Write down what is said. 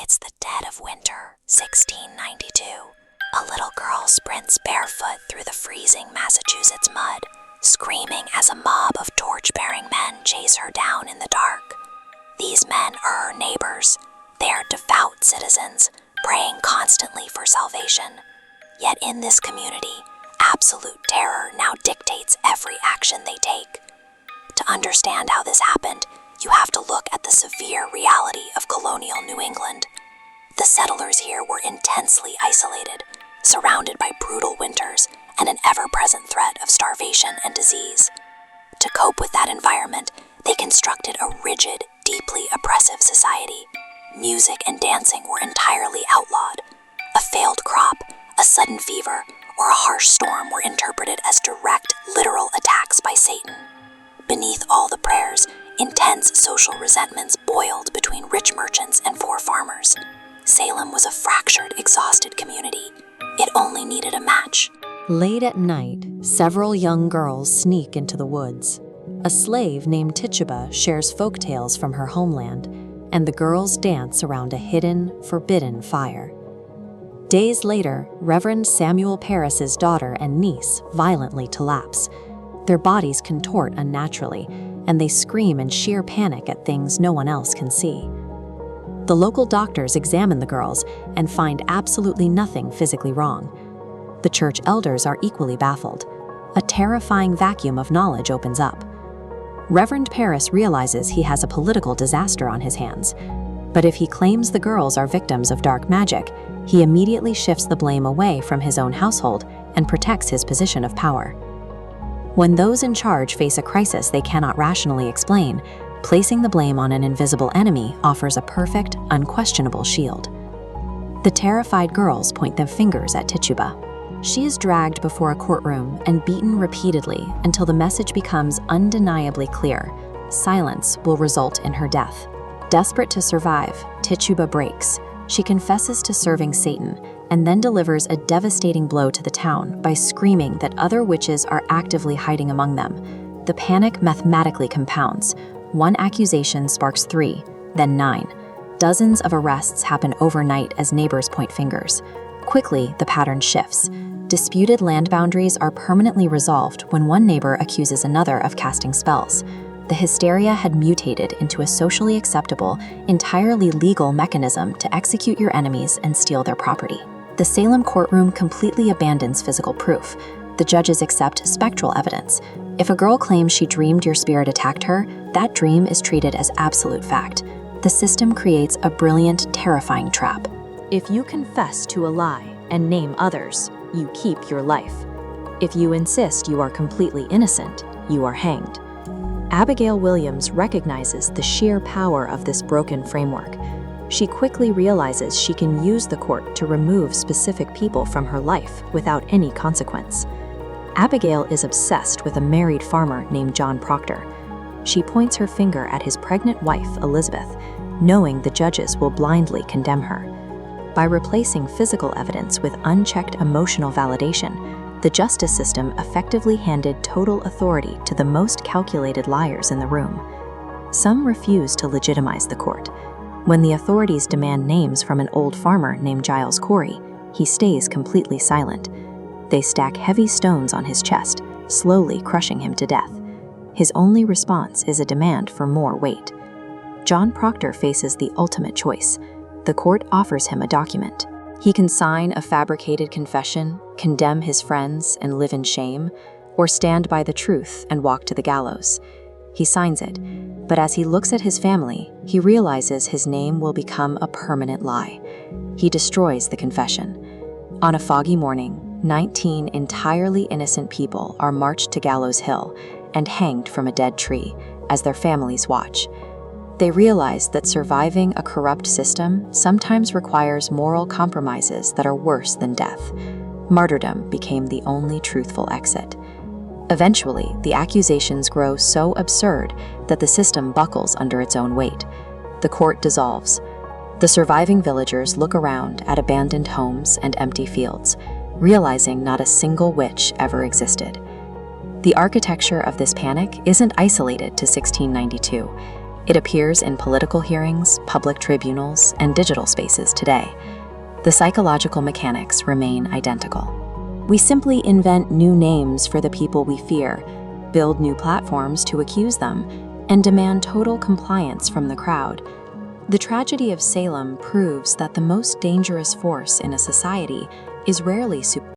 It's the dead of winter, 1692. A little girl sprints barefoot through the freezing Massachusetts mud, screaming as a mob of torch-bearing men chase her down in the dark. These men are her neighbors. They are devout citizens, praying constantly for salvation. Yet in this community, absolute terror now dictates every action they take. To understand how this happened, you have to look at the severe reality of colonial New England. The settlers here were intensely isolated, surrounded by brutal winters and an ever-present threat of starvation and disease. To cope with that environment, they constructed a rigid, deeply oppressive society. Music and dancing were entirely outlawed. A failed crop, a sudden fever, or a harsh storm were interpreted as direct, literal attacks by Satan. Beneath all the prayers, intense social resentments boiled between rich merchants and poor farmers. Salem was a fractured, exhausted community. It only needed a match. Late at night, several young girls sneak into the woods. A slave named Tituba shares folktales from her homeland, and the girls dance around a hidden, forbidden fire. Days later, Reverend Samuel Parris's daughter and niece violently collapse. Their bodies contort unnaturally, and they scream in sheer panic at things no one else can see. The local doctors examine the girls and find absolutely nothing physically wrong. The church elders are equally baffled. A terrifying vacuum of knowledge opens up. Reverend Parris realizes he has a political disaster on his hands. But if he claims the girls are victims of dark magic, he immediately shifts the blame away from his own household and protects his position of power. When those in charge face a crisis they cannot rationally explain, placing the blame on an invisible enemy offers a perfect, unquestionable shield. The terrified girls point their fingers at Tituba. She is dragged before a courtroom and beaten repeatedly until the message becomes undeniably clear: silence will result in her death. Desperate to survive, Tituba breaks. She confesses to serving Satan and then delivers a devastating blow to the town by screaming that other witches are actively hiding among them. The panic mathematically compounds. One accusation sparks 3, then 9. Dozens of arrests happen overnight as neighbors point fingers. Quickly, the pattern shifts. Disputed land boundaries are permanently resolved when one neighbor accuses another of casting spells. The hysteria had mutated into a socially acceptable, entirely legal mechanism to execute your enemies and steal their property. The Salem courtroom completely abandons physical proof. The judges accept spectral evidence. If a girl claims she dreamed your spirit attacked her, that dream is treated as absolute fact. The system creates a brilliant, terrifying trap. If you confess to a lie and name others, you keep your life. If you insist you are completely innocent, you are hanged. Abigail Williams recognizes the sheer power of this broken framework. She quickly realizes she can use the court to remove specific people from her life without any consequence. Abigail is obsessed with a married farmer named John Proctor. She points her finger at his pregnant wife, Elizabeth, knowing the judges will blindly condemn her. By replacing physical evidence with unchecked emotional validation, the justice system effectively handed total authority to the most calculated liars in the room. Some refuse to legitimize the court. When the authorities demand names from an old farmer named Giles Corey, he stays completely silent. They stack heavy stones on his chest, slowly crushing him to death. His only response is a demand for more weight. John Proctor faces the ultimate choice. The court offers him a document. He can sign a fabricated confession, condemn his friends and live in shame, or stand by the truth and walk to the gallows. He signs it, but as he looks at his family, he realizes his name will become a permanent lie. He destroys the confession. On a foggy morning, 19 entirely innocent people are marched to Gallows Hill and hanged from a dead tree as their families watch. They realize that surviving a corrupt system sometimes requires moral compromises that are worse than death. Martyrdom became the only truthful exit. Eventually, the accusations grow so absurd that the system buckles under its own weight. The court dissolves. The surviving villagers look around at abandoned homes and empty fields, realizing not a single witch ever existed. The architecture of this panic isn't isolated to 1692. It appears in political hearings, public tribunals, and digital spaces today. The psychological mechanics remain identical. We simply invent new names for the people we fear, build new platforms to accuse them, and demand total compliance from the crowd. The tragedy of Salem proves that the most dangerous force in a society is rarely